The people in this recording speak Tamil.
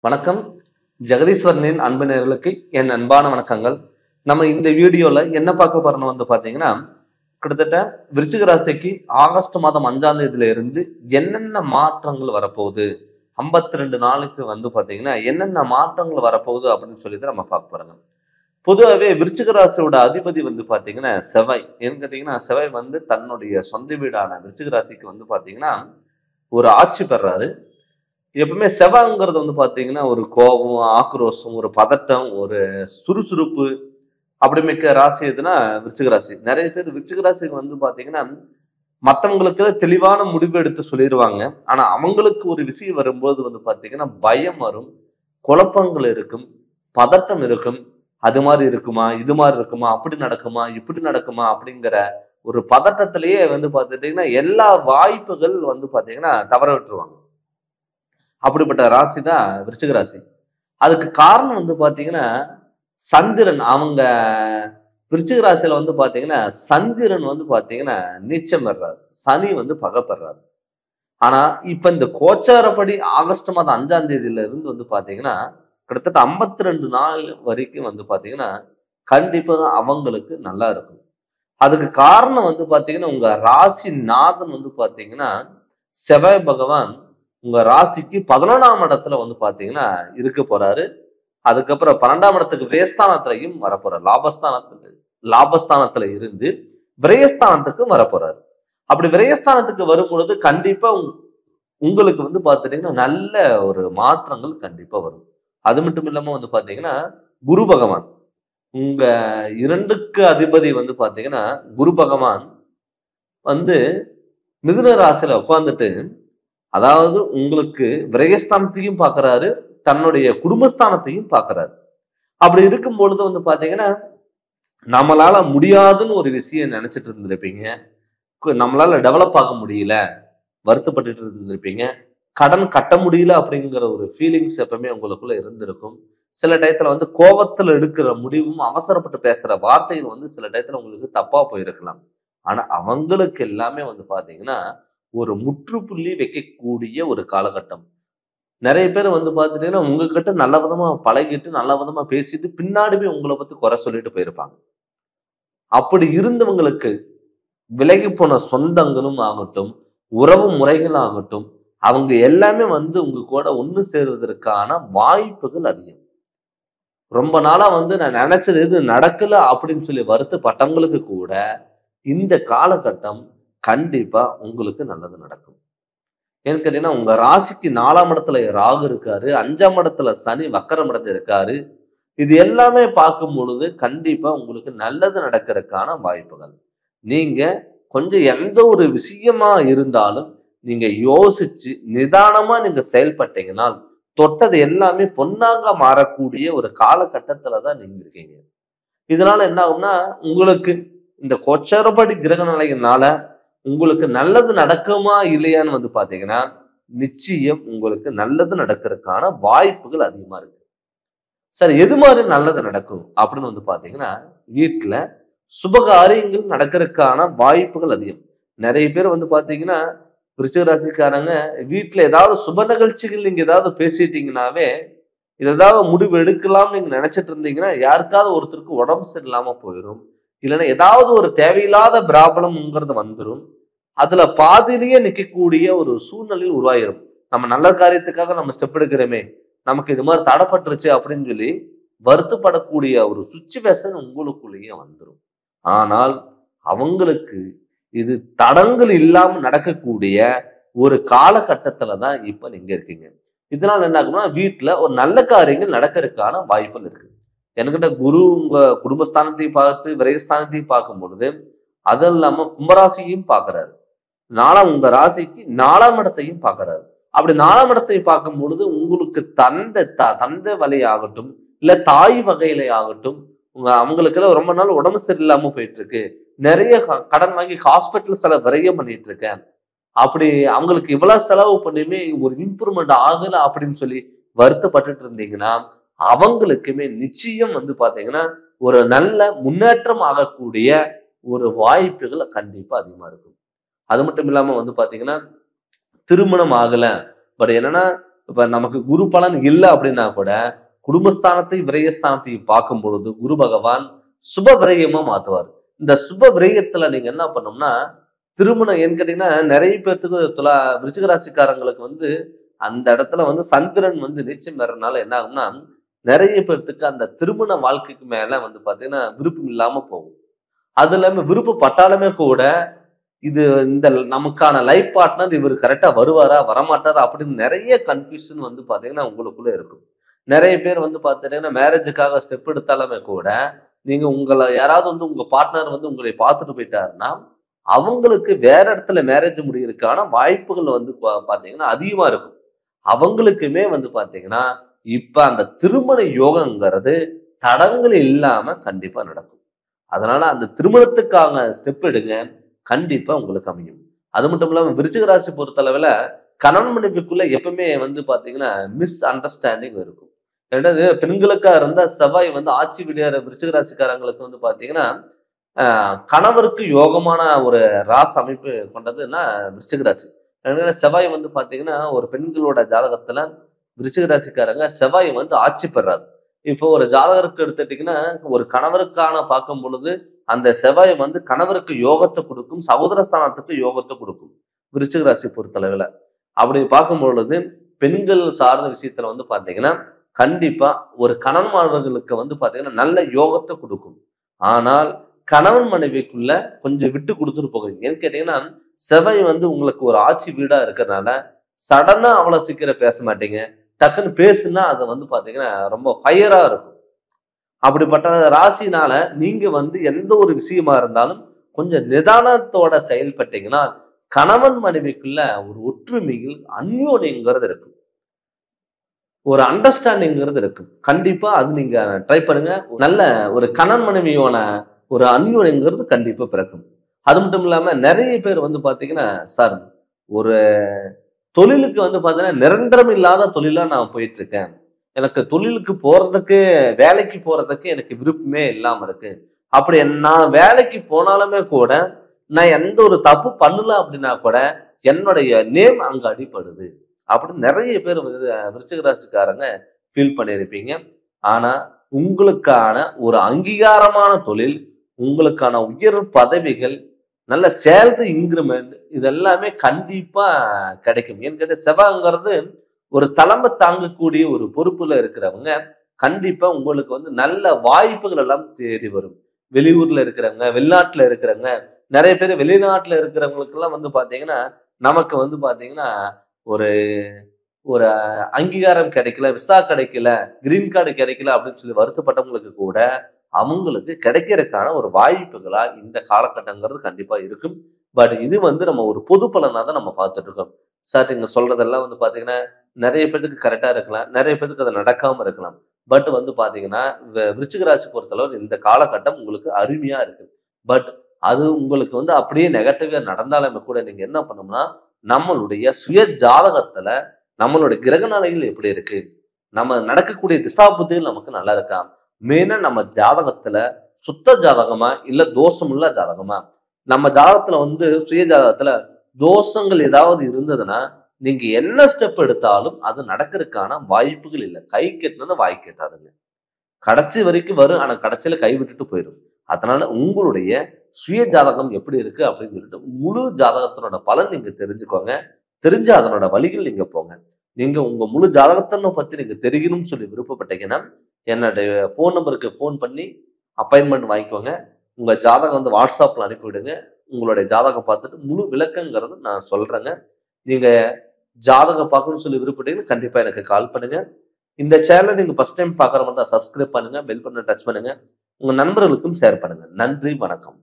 வணக்கம். ஜெகதீஸ்வரனின் அன்பு நேயர்களுக்கு என் அன்பான வணக்கங்கள். நம்ம இந்த வீடியோல என்ன பார்க்க போறோம்னு பாத்தீங்கன்னா, கிட்டத்தட்ட விருச்சிக ராசிக்கு ஆகஸ்ட் மாதம் 5ஆம் தேதியில இருந்து என்னென்ன மாற்றங்கள் வரப்போகுது, 52 நாளுக்கு பாத்தீங்கன்னா என்னென்ன மாற்றங்கள் வரப்போகுது அப்படின்னு சொல்லிட்டு நம்ம பார்க்க போறோங்க. பொதுவாகவே விருச்சிக ராசியோட அதிபதி பாத்தீங்கன்னா செவ்வாய். ஏன்னு கேட்டீங்கன்னா, செவ்வாய் தன்னுடைய சொந்த வீடான விருச்சிக ராசிக்கு பாத்தீங்கன்னா ஒரு ஆட்சி பெறாரு. எப்பவுமே செவ்வாய்ங்கிறது பாத்தீங்கன்னா ஒரு கோபம், ஆக்ரோஷம், ஒரு பதட்டம், ஒரு சுறுசுறுப்பு அப்படி மிக்க ராசி எதுனா விருச்சிக ராசி. நிறைய பேர் விருச்சிக ராசிக்கு பாத்தீங்கன்னா மற்றவங்களுக்கு தெளிவான முடிவு எடுத்து சொல்லிடுவாங்க. ஆனா அவங்களுக்கு ஒரு விஷயம் வரும்போது பாத்தீங்கன்னா பயம் வரும், குழப்பங்கள் இருக்கும், பதட்டம் இருக்கும். அது மாதிரி இருக்குமா, இது மாதிரி இருக்குமா, அப்படி நடக்குமா, இப்படி நடக்குமா அப்படிங்கிற ஒரு பதட்டத்திலேயே பாத்துட்டீங்கன்னா எல்லா வாய்ப்புகள் பாத்தீங்கன்னா தவற விட்டுருவாங்க. அப்படிப்பட்ட ராசி தான் விருச்சிக ராசி. அதுக்கு காரணம் பாத்தீங்கன்னா சந்திரன். அவங்க விருச்சிக ராசியில பாத்தீங்கன்னா சந்திரன் பாத்தீங்கன்னா நீச்சம் பெறாரு, சனி பகை பெறாரு. ஆனா இப்ப இந்த கோச்சாரப்படி ஆகஸ்ட் மாதம் 5ஆம் தேதியில இருந்து பாத்தீங்கன்னா கிட்டத்தட்ட 52 நாள் வரைக்கும் பாத்தீங்கன்னா கண்டிப்பா அவங்களுக்கு நல்லா இருக்கும். அதுக்கு காரணம் பாத்தீங்கன்னா உங்க ராசி நாதன் பாத்தீங்கன்னா செவ்வாய் பகவான் உங்க ராசிக்கு 11ஆம் இடத்துல பாத்தீங்கன்னா இருக்க போறாரு. அதுக்கப்புறம் 12ஆம் இடத்துக்கு விரயஸ்தானத்திலையும் வரப்போறாரு. லாபஸ்தானத்துல இருந்து விரயஸ்தானத்துக்கு வரப்போறாரு. அப்படி விரயஸ்தானத்துக்கு வரும் பொழுது கண்டிப்பா உங்களுக்கு பாத்துட்டீங்கன்னா நல்ல ஒரு மாற்றங்கள் கண்டிப்பா வரும். அது மட்டும் இல்லாம பாத்தீங்கன்னா குரு பகவான் உங்க 2க்கு அதிபதி பாத்தீங்கன்னா குரு பகவான் மிதுன ராசியில உட்கார்ந்துட்டு, அதாவது உங்களுக்கு விரயஸ்தானத்தையும் பாக்குறாரு, தன்னுடைய குடும்பஸ்தானத்தையும் பாக்குறாரு. அப்படி இருக்கும் பொழுது பாத்தீங்கன்னா நம்மளால முடியாதுன்னு ஒரு விஷயம் நினைச்சிட்டு இருந்திருப்பீங்க. நம்மளால டெவலப் ஆக முடியல, வருத்தப்பட்டு இருந்திருப்பீங்க. கடன் கட்ட முடியல அப்படிங்கிற ஒரு ஃபீலிங்ஸ் எப்பவுமே உங்களுக்குள்ள இருந்திருக்கும். சில டயத்துல கோபத்துல எடுக்கிற முடிவும், அவசரப்பட்டு பேசுற வார்த்தைகள் சில டயத்துல உங்களுக்கு தப்பா போயிருக்கலாம். ஆனா அவங்களுக்கு எல்லாமே பாத்தீங்கன்னா ஒரு முற்றுப்புள்ளி வைக்கக்கூடிய ஒரு காலகட்டம். நிறைய பேர் பாத்துட்டீங்கன்னா உங்ககிட்ட நல்ல விதமா பழகிட்டு, நல்ல விதமா பேசிட்டு பின்னாடிமே உங்களை பத்தி குறை சொல்லிட்டு போயிருப்பாங்க. அப்படி இருந்தவங்களுக்கு விலகி போன சொந்தங்களும் ஆகட்டும், உறவு முறைகள் ஆகட்டும், அவங்க எல்லாமே உங்க கூட ஒண்ணு சேருவதற்கான வாய்ப்புகள் அதிகம். ரொம்ப நாளா நான் நினைச்சது எது நடக்கல அப்படின்னு சொல்லி வருத்தப்பட்டவங்களுக்கு கூட இந்த காலகட்டம் கண்டிப்பா உங்களுக்கு நல்லது நடக்கும். ஏன்னு கேட்டீங்கன்னா உங்க ராசிக்கு 4ஆம் இடத்துல ராகு இருக்காரு, 5ஆம் இடத்துல சனி வக்கரம் அடைஞ்சு இருக்காரு. இது எல்லாமே பார்க்கும் பொழுது கண்டிப்பா உங்களுக்கு நல்லது நடக்கிறதுக்கான வாய்ப்புகள். நீங்க கொஞ்சம் எந்த ஒரு விஷயமா இருந்தாலும் நீங்க யோசிச்சு நிதானமா நீங்க செயல்பட்டீங்கன்னா தொட்டது எல்லாமே பொன்னாங்க மாறக்கூடிய ஒரு காலகட்டத்துலதான் நீங்க இருக்கீங்க. இதனால என்ன ஆகும்னா உங்களுக்கு இந்த கோச்சாரப்படி கிரக நிலையினால உங்களுக்கு நல்லது நடக்குமா இல்லையான்னு பாத்தீங்கன்னா நிச்சயம் உங்களுக்கு நல்லது நடக்கிறதுக்கான வாய்ப்புகள் அதிகமா இருக்கு. சரி, எது மாதிரி நல்லது நடக்கும் அப்படின்னு பாத்தீங்கன்னா வீட்டுல சுபகாரியங்கள் நடக்கிறதுக்கான வாய்ப்புகள் அதிகம். நிறைய பேர் பாத்தீங்கன்னா விருச்சிக ராசிக்காரங்க வீட்டுல ஏதாவது சுப நிகழ்ச்சிகள் நீங்க ஏதாவது பேசிட்டீங்கன்னாவே ஏதாவது முடிவு எடுக்கலாம் நீங்க நினைச்சிட்டு இருந்தீங்கன்னா யாருக்காவது ஒருத்தருக்கு உடம்பு சரியில்லாம போயிடும், இல்லைன்னா ஏதாவது ஒரு தேவையில்லாத பிராபலம்ங்கிறது வந்துடும். அதுல பாதிலேயே நிக்கக்கூடிய ஒரு சூழ்நிலை உருவாயிரும். நம்ம நல்ல காரியத்துக்காக நம்ம ஸ்டெப் எடுக்கிறோமே, நமக்கு இது மாதிரி தடைப்பட்டுருச்சு அப்படின்னு சொல்லி வருத்தப்படக்கூடிய ஒரு சுச்சுவேஷன் உங்களுக்குள்ளேயே வந்துடும். ஆனால் அவங்களுக்கு இது தடங்கள் இல்லாம நடக்கக்கூடிய ஒரு காலகட்டத்துலதான் இப்ப நீங்க இருக்கீங்க. இதனால என்ன ஆகும்னா வீட்டுல ஒரு நல்ல காரியங்கள் நடக்கிறதுக்கான வாய்ப்புகள் இருக்கு. என்கிட்ட குரு உங்க குடும்பஸ்தானத்தையும் பார்த்து விரயஸ்தானத்தையும் பார்க்கும் பொழுது அது இல்லாம கும்பராசியையும் பாக்குறாரு. உங்க ராசிக்கு 4ஆம் இடத்தையும் பாக்குறாரு. அப்படி 4ஆம் இடத்தை பார்க்கும் பொழுது உங்களுக்கு தந்தை வழி ஆகட்டும், இல்ல தாய் வகையில ஆகட்டும், அவங்களுக்கு எல்லாம் ரொம்ப நாள் உடம்பு சரியில்லாம போயிட்டு இருக்கு, நிறைய கடன் வாங்கி ஹாஸ்பிட்டல் செலவு விரயம் பண்ணிட்டு இருக்கேன், அப்படி அவங்களுக்கு இவ்வளவு செலவு பண்ணியுமே ஒரு இம்ப்ரூவ்மெண்ட் ஆகல அப்படின்னு சொல்லி வருத்தப்பட்டுட்டு இருந்தீங்கன்னா அவங்களுக்குமே நிச்சயம் பாத்தீங்கன்னா ஒரு நல்ல முன்னேற்றம் ஆகக்கூடிய ஒரு வாய்ப்புகள் கண்டிப்பா அதிகமா இருக்கும். அது மட்டும் இல்லாம பாத்தீங்கன்னா திருமணம் ஆகல, பட் என்னன்னா இப்ப நமக்கு குரு பலன் இல்லை அப்படின்னா கூட குடும்பஸ்தானத்தை விரயஸ்தானத்தையும் பார்க்கும் பொழுது குரு பகவான் சுப விரயமா மாத்துவார். இந்த சுப விரயத்துல நீங்க என்ன பண்ணோம்னா திருமணம் ஏன்னு கேட்டீங்கன்னா நிறைய பேர்த்துக்கு விருச்சிக ராசிக்காரங்களுக்கு வந்து அந்த இடத்துல வந்து சந்திரன் வந்து நீச்சம் வர்றதுனால என்ன ஆகும்னா நிறைய பேர்த்துக்கு அந்த திருமண வாழ்க்கைக்கு மேல வந்து பாத்தீங்கன்னா விருப்பம் இல்லாம போகும். அது இல்லாம விருப்பப்பட்டாலுமே கூட இது இந்த நமக்கான லைஃப் பார்ட்னர் இவர் கரெக்டா வருவாரா வரமாட்டாரா அப்படின்னு நிறைய கன்ஃபியூஷன் வந்து பாத்தீங்கன்னா உங்களுக்குள்ள இருக்கும். நிறைய பேர் வந்து பாத்தீங்கன்னா மேரேஜுக்காக ஸ்டெப் எடுத்தாலுமே கூட நீங்க உங்களை யாராவது வந்து உங்க பார்ட்னர் வந்து உங்களை பார்த்துட்டு போயிட்டாருன்னா அவங்களுக்கு வேற இடத்துல மேரேஜ் முடியறதுக்கான வாய்ப்புகள் வந்து பாத்தீங்கன்னா அதிகமா இருக்கும். அவங்களுக்குமே வந்து பாத்தீங்கன்னா இப்ப அந்த திருமண யோகங்கிறது தடங்கள் இல்லாம கண்டிப்பா நடக்கும். அதனால அந்த திருமணத்துக்கான ஸ்டெப் எடுங்க, கண்டிப்பா உங்களுக்கு அமையும். அது மட்டும் இல்லாம விருச்சிக ராசி பொறுத்தளவுல கணவன் மனைவிக்குள்ள எப்பவுமே வந்து பாத்தீங்கன்னா மிஸ் அண்டர்ஸ்டாண்டிங் இருக்கும். ரெண்டாவது பெண்களுக்கா இருந்தா செவ்வாய் வந்து ஆட்சி விளையாடுற விருச்சிக ராசிக்காரங்களுக்கு வந்து பாத்தீங்கன்னா கணவருக்கு யோகமான ஒரு ராசி அமைப்பு கொண்டதுன்னா விருச்சிக ராசி. செவ்வாய் வந்து பாத்தீங்கன்னா ஒரு பெண்களோட ஜாதகத்துல விருச்சிக ராசிக்காரங்க செவ்வாய் வந்து ஆட்சி பெறாரு. இப்போ ஒரு ஜாதகருக்கு எடுத்துட்டீங்கன்னா ஒரு கணவருக்கான பார்க்கும் பொழுது அந்த செவ்வாய் வந்து கணவருக்கு யோகத்தை கொடுக்கும், சகோதர ஸ்தானத்துக்கு யோகத்தை கொடுக்கும் விருச்சிக ராசி பொறுத்தளவுல. அப்படி பார்க்கும் பொழுது பெண்கள் சார்ந்த விஷயத்துல வந்து பாத்தீங்கன்னா கண்டிப்பா ஒரு கணவன்மார்களுக்கு வந்து பாத்தீங்கன்னா நல்ல யோகத்தை கொடுக்கும். ஆனால் கணவன் மனைவிக்குள்ள கொஞ்சம் விட்டு கொடுத்துட்டு போகிறீங்க. ஏன்னு கேட்டீங்கன்னா செவ்வாய் வந்து உங்களுக்கு ஒரு ஆட்சி வீடா இருக்கிறதுனால சடனா அவ்வளவு சீக்கிரம் பேச மாட்டீங்க. டக்குன்னு பேசுனா அது வந்து பாத்தீங்கன்னா ரொம்ப ஃபயரா இருக்கும். அப்படிப்பட்ட ராசினால நீங்க வந்து எந்த ஒரு விஷயமா இருந்தாலும் கொஞ்சம் நிதானத்தோட செயல்பட்டீங்கன்னா கணவன் மனைவிக்குள்ள ஒரு ஒற்றுமையில் அந்யோன்யங்கிறது இருக்கும், ஒரு அண்டர்ஸ்டாண்டிங்கிறது இருக்கும். கண்டிப்பா அது நீங்க ட்ரை பண்ணுங்க. நல்ல ஒரு கணவன் மனைவியோட ஒரு அந்யோன்யங்கிறது கண்டிப்பா பிறக்கும். அது மட்டும் இல்லாம நிறைய பேர் வந்து பாத்தீங்கன்னா சார் ஒரு தொழிலுக்கு வந்து பாத்தீங்கன்னா நிரந்தரம் இல்லாத தொழிலா நான் போயிட்டு இருக்கேன், எனக்கு தொழிலுக்கு போறதுக்கு வேலைக்கு போறதுக்கு எனக்கு விருப்பமே இல்லாம இருக்கு, அப்படி நான் வேலைக்கு போனாலுமே கூட நான் எந்த ஒரு தப்பு பண்ணல அப்படின்னா கூட என்னுடைய நேம் அங்க அடிபடுது அப்படின்னு நிறைய பேர் விருச்சிக ராசிக்காரங்க ஃபீல் பண்ணியிருப்பீங்க. ஆனா உங்களுக்கான ஒரு அங்கீகாரமான தொழில், உங்களுக்கான உயர் பதவிகள், நல்ல சேலரி இன்கிரிமெண்ட் இதெல்லாமே கண்டிப்பா கிடைக்கும். ஏன்னு கேட்ட செவ்வாய்ங்கிறது ஒரு தலைமை தாங்கக்கூடிய ஒரு பொறுப்புல இருக்கிறவங்க கண்டிப்பா உங்களுக்கு வந்து நல்ல வாய்ப்புகள் எல்லாம் தேடி வரும். வெளியூர்ல இருக்கிறவங்க, வெளிநாட்டுல இருக்கிறவங்க, நிறைய பேர் வெளிநாட்டுல இருக்கிறவங்களுக்கு எல்லாம் வந்து பாத்தீங்கன்னா நமக்கு வந்து பாத்தீங்கன்னா ஒரு ஒரு அங்கீகாரம் கிடைக்கல, விசா கிடைக்கல, கிரீன் கார்டு கிடைக்கல அப்படின்னு சொல்லி வருத்தப்பட்டவங்களுக்கு கூட அவங்களுக்கு கிடைக்கிறதுக்கான ஒரு வாய்ப்புகளா இந்த காலகட்டங்கிறது கண்டிப்பா இருக்கும். பட் இது வந்து நம்ம ஒரு பொது பலனா தான் நம்ம பார்த்துட்டு இருக்கோம். சார் நீங்க சொல்றதெல்லாம் வந்து பாத்தீங்கன்னா நிறைய பேருக்கு கரெக்டா இருக்கலாம், நிறைய பேருக்கு அது நடக்காம இருக்கலாம். பட் வந்து பாத்தீங்கன்னா விருச்சிக ராசி பொறுத்தளவு இந்த காலகட்டம் உங்களுக்கு அருமையா இருக்கு. பட் அது உங்களுக்கு வந்து அப்படியே நெகட்டிவா நடந்தாலுமே கூட நீங்க என்ன பண்ணணும்னா நம்மளுடைய சுய ஜாதகத்துல நம்மளுடைய கிரக நிலைகள் எப்படி இருக்கு, நம்ம நடக்கக்கூடிய திசாபுத்திகள் நமக்கு நல்லா இருக்கா, மெயினா நம்ம ஜாதகத்துல சுத்த ஜாதகமா இல்ல தோஷமுள்ள ஜாதகமா, நம்ம ஜாதகத்துல வந்து சுய ஜாதகத்துல தோஷங்கள் ஏதாவது இருந்ததுன்னா நீங்க என்ன ஸ்டெப் எடுத்தாலும் அது நடக்கிறதுக்கான வாய்ப்புகள் இல்லை. கை கெட்டினது வாய் கேட்டாதுங்க, கடைசி வரைக்கும் வரும், ஆனா கடைசியில கை விட்டுட்டு போயிடும். அதனால உங்களுடைய சுய ஜாதகம் எப்படி இருக்கு அப்படின்னு சொல்லிட்டு முழு ஜாதகத்தினோட பலன் நீங்க தெரிஞ்சுக்கோங்க. தெரிஞ்சு அதனோட வழிகள் நீங்க போங்க. நீங்க உங்க முழு ஜாதகத்தை பத்தி நீங்க தெரியணும்னு சொல்லி விருப்பப்பட்டீங்கன்னா என்னுடைய ஃபோன் நம்பருக்கு ஃபோன் பண்ணி அப்பாயின்மெண்ட் வாங்கிக்கோங்க. உங்க ஜாதகம் வந்து வாட்ஸ்அப்ல அனுப்பிவிடுங்க. உங்களுடைய ஜாதகம் பார்த்துட்டு முழு விளக்கங்கிறது நான் சொல்றேங்க. நீங்க ஜாதகம் பார்க்கணும்னு சொல்லி விருப்பப்பட்டீங்கன்னா கண்டிப்பா எனக்கு கால் பண்ணுங்க. இந்த சேனலை நீங்க ஃபர்ஸ்ட் டைம் பார்க்குற மாதிரி தான் சப்ஸ்கிரைப் பண்ணுங்க, பெல் பட்டனை டச் பண்ணுங்க, உங்க நண்பர்களுக்கும் ஷேர் பண்ணுங்க. நன்றி, வணக்கம்.